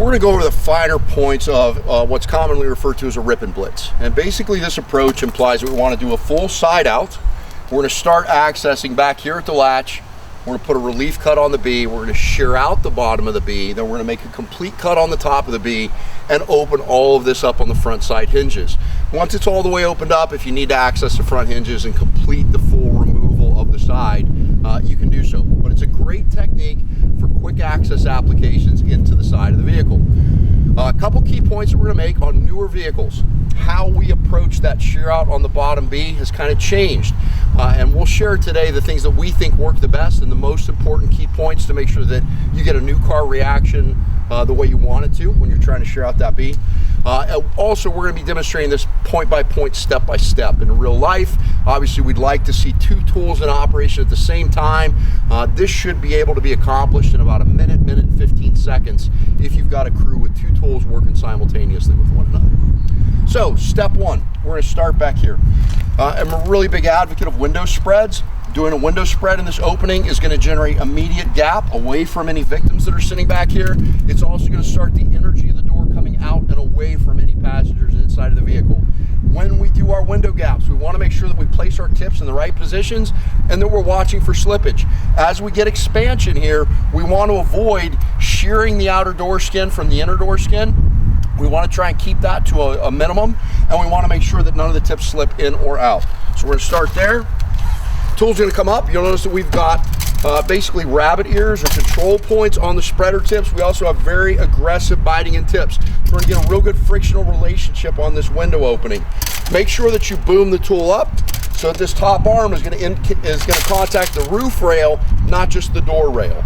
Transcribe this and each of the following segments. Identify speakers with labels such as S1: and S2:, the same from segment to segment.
S1: we're going to go over the finer points of what's commonly referred to as a rip and blitz. And basically this approach implies that we want to do a full side out. We're going to start accessing back here at the latch. We're going to put a relief cut on the B. We're going to shear out the bottom of the B. Then we're going to make a complete cut on the top of the B and open all of this up on the front side hinges. Once it's all the way opened up, if you need to access the front hinges and complete the full removal of the side, you can do so. But it's a great technique for quick access applications into the side of the vehicle. A couple key points that we're going to make on newer vehicles. How we approach that shear out on the bottom B has kind of changed. And we'll share today the things that we think work the best and the most important key points to make sure that you get a new car reaction the way you want it to when you're trying to shear out that B. Also, we're going to be demonstrating this point by point, step by step. In real life, obviously we'd like to see two tools in operation at the same time. This should be able to be accomplished in about a minute and 15 seconds if you've got a crew with two tools working simultaneously with one another. So, step one, we're going to start back here. I'm a really big advocate of window spreads. Doing a window spread in this opening is going to generate immediate gap away from any victims that are sitting back here. It's also going to start the energy of the door coming out and away from any passengers inside of the vehicle. When we do our window gaps, we want to make sure that we place our tips in the right positions and that we're watching for slippage. As we get expansion here, we want to avoid shearing the outer door skin from the inner door skin. We want to try and keep that to a minimum, and we want to make sure that none of the tips slip in or out. So we're going to start there. Tool's going to come up. You'll notice that we've got basically rabbit ears or control points on the spreader tips. We also have very aggressive biting in tips. We're going to get a real good frictional relationship on this window opening. Make sure that you boom the tool up so that this top arm is going to contact the roof rail, not just the door rail.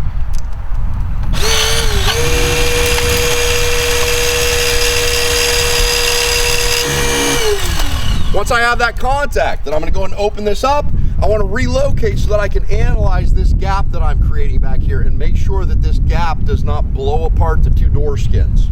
S1: Once I have that contact, then I'm going to go and open this up. I want to relocate so that I can analyze this gap that I'm creating back here and make sure that this gap does not blow apart the two door skins.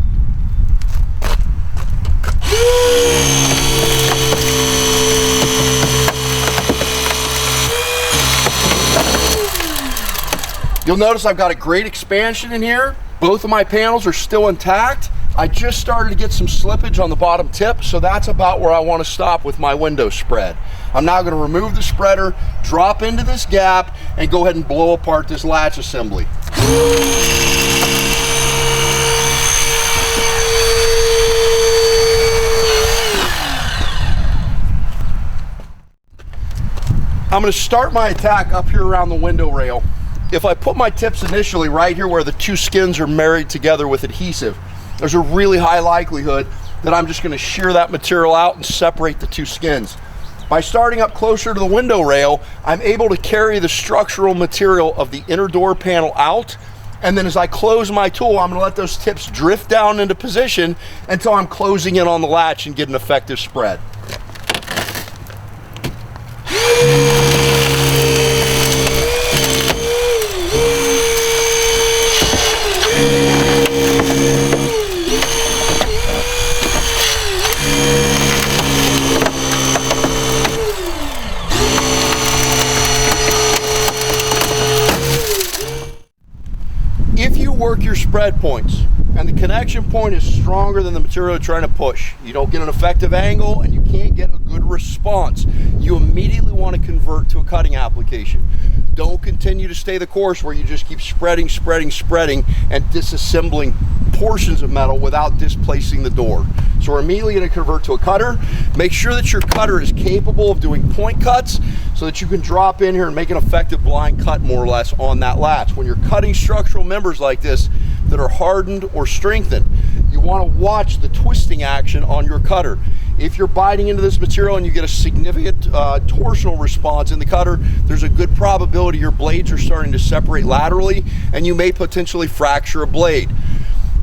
S1: You'll notice I've got a great expansion in here. Both of my panels are still intact. I just started to get some slippage on the bottom tip, so that's about where I want to stop with my window spread. I'm now going to remove the spreader, drop into this gap, and go ahead and blow apart this latch assembly. I'm going to start my attack up here around the window rail. If I put my tips initially right here where the two skins are married together with adhesive, there's a really high likelihood that I'm just going to shear that material out and separate the two skins. By starting up closer to the window rail, I'm able to carry the structural material of the inner door panel out, and then as I close my tool, I'm going to let those tips drift down into position until I'm closing in on the latch and get an effective spread. If you work your spread points and the connection point is stronger than the material you're trying to push, you don't get an effective angle and you can't get a good response, you immediately want to convert to a cutting application. Don't continue to stay the course where you just keep spreading and disassembling portions of metal without displacing the door. So we're immediately going to convert to a cutter. Make sure that your cutter is capable of doing point cuts so that you can drop in here and make an effective blind cut more or less on that latch. When you're cutting structural members like this that are hardened or strengthened, you want to watch the twisting action on your cutter. If you're biting into this material and you get a significant torsional response in the cutter, there's a good probability your blades are starting to separate laterally and you may potentially fracture a blade.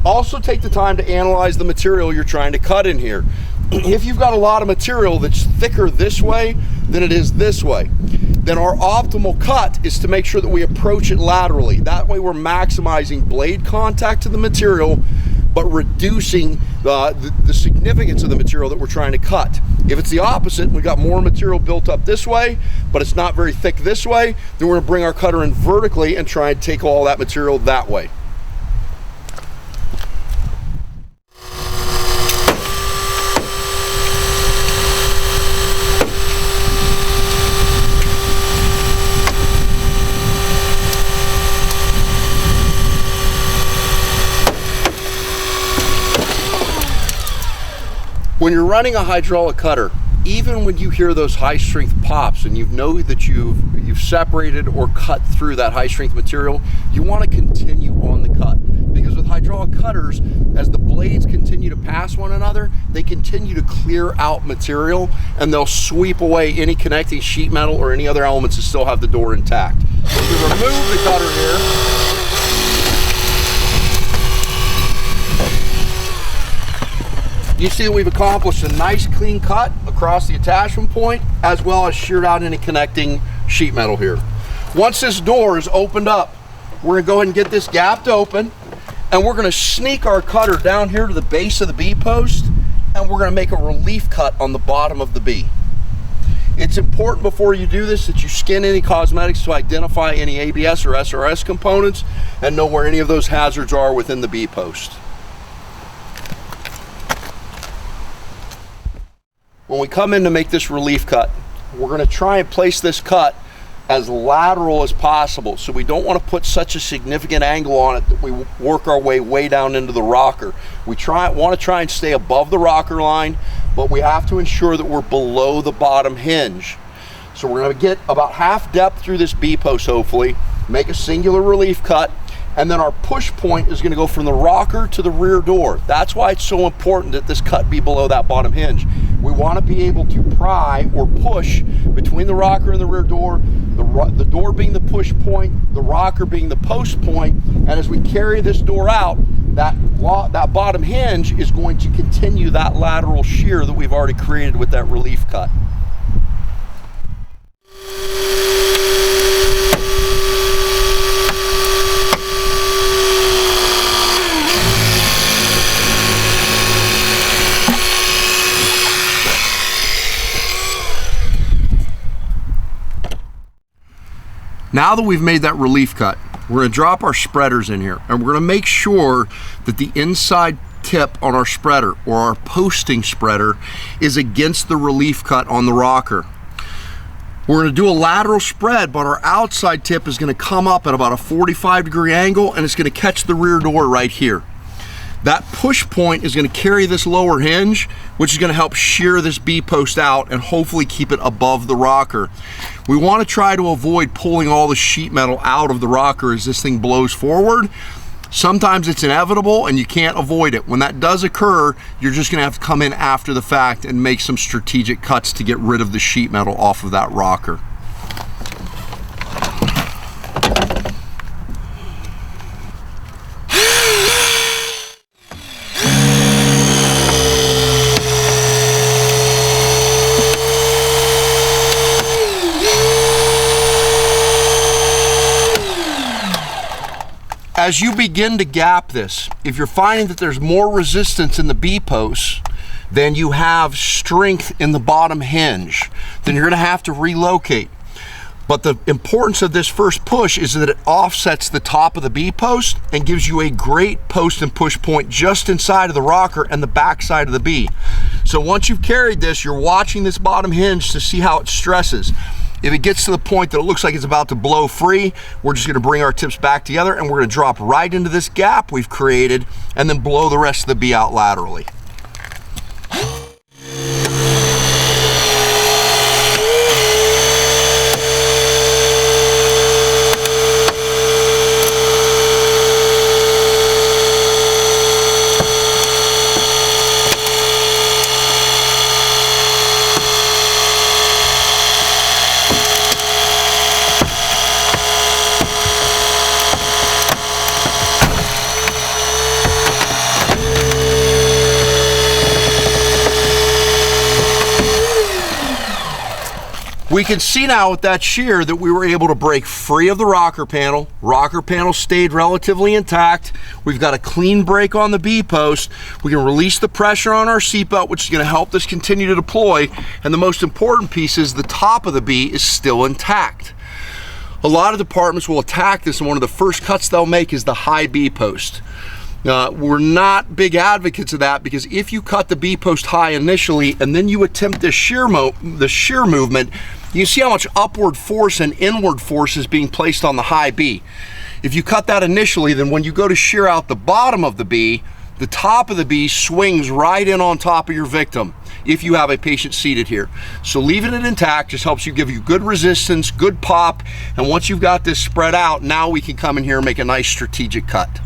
S1: Also take the time to analyze the material you're trying to cut in here. If you've got a lot of material that's thicker this way than it is this way, then our optimal cut is to make sure that we approach it laterally. That way we're maximizing blade contact to the material, but reducing the significance of the material that we're trying to cut. If it's the opposite, we've got more material built up this way, but it's not very thick this way, then we're going to bring our cutter in vertically and try and take all that material that way. When you're running a hydraulic cutter, even when you hear those high strength pops and you know that you've separated or cut through that high strength material, you want to continue on the cut. Because with hydraulic cutters, as the blades continue to pass one another, they continue to clear out material and they'll sweep away any connecting sheet metal or any other elements that still have the door intact. So we remove the cutter here. You see that we've accomplished a nice clean cut across the attachment point, as well as sheared out any connecting sheet metal here. Once this door is opened up, we're gonna go ahead and get this gapped open, and we're gonna sneak our cutter down here to the base of the B post, and we're gonna make a relief cut on the bottom of the B. It's important before you do this that you skin any cosmetics to identify any ABS or SRS components and know where any of those hazards are within the B post. When we come in to make this relief cut, we're going to try and place this cut as lateral as possible. So we don't want to put such a significant angle on it that we work our way down into the rocker. We want to try and stay above the rocker line, but we have to ensure that we're below the bottom hinge. So we're going to get about half depth through this B post, hopefully, make a singular relief cut, and then our push point is going to go from the rocker to the rear door. That's why it's so important that this cut be below that bottom hinge. We want to be able to pry or push between the rocker and the rear door, the door being the push point, the rocker being the post point, and as we carry this door out, that bottom hinge is going to continue that lateral shear that we've already created with that relief cut. Now that we've made that relief cut, we're going to drop our spreaders in here, and we're going to make sure that the inside tip on our spreader or our posting spreader is against the relief cut on the rocker. We're going to do a lateral spread, but our outside tip is going to come up at about a 45-degree angle, and it's going to catch the rear door right here. That push point is going to carry this lower hinge, which is going to help shear this B post out and hopefully keep it above the rocker. We want to try to avoid pulling all the sheet metal out of the rocker as this thing blows forward. Sometimes it's inevitable and you can't avoid it. When that does occur, you're just going to have to come in after the fact and make some strategic cuts to get rid of the sheet metal off of that rocker. As you begin to gap this, if you're finding that there's more resistance in the B posts than you have strength in the bottom hinge, then you're going to have to relocate. But the importance of this first push is that it offsets the top of the B post and gives you a great post and push point just inside of the rocker and the back side of the B. So once you've carried this, you're watching this bottom hinge to see how it stresses. If it gets to the point that it looks like it's about to blow free, we're just going to bring our tips back together and we're going to drop right into this gap we've created and then blow the rest of the B out laterally. We can see now with that shear that we were able to break free of the rocker panel. Rocker panel stayed relatively intact. We've got a clean break on the B post. We can release the pressure on our seatbelt, which is going to help this continue to deploy. And the most important piece is the top of the B is still intact. A lot of departments will attack this, and one of the first cuts they'll make is the high B post. We're not big advocates of that, because if you cut the B post high initially and then you attempt the shear movement, you see how much upward force and inward force is being placed on the high B. If you cut that initially, then when you go to shear out the bottom of the B, the top of the beast swings right in on top of your victim if you have a patient seated here. So leaving it intact just helps you give you good resistance, good pop, and once you've got this spread out, now we can come in here and make a nice strategic cut.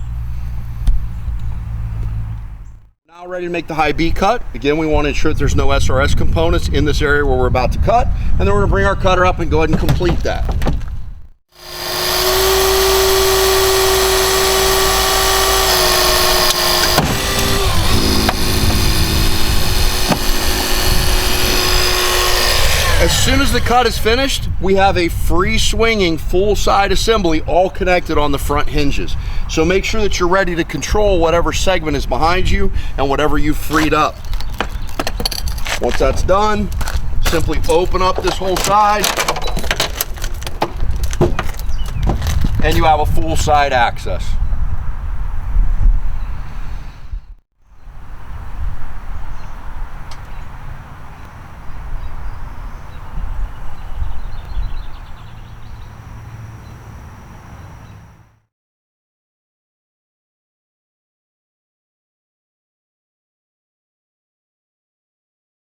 S1: Now ready to make the high beat cut. Again, we want to ensure that there's no SRS components in this area where we're about to cut, and then we're going to bring our cutter up and go ahead and complete that. As soon as the cut is finished, we have a free swinging full side assembly all connected on the front hinges. So make sure that you're ready to control whatever segment is behind you and whatever you've freed up. Once that's done, simply open up this whole side and you have a full side access.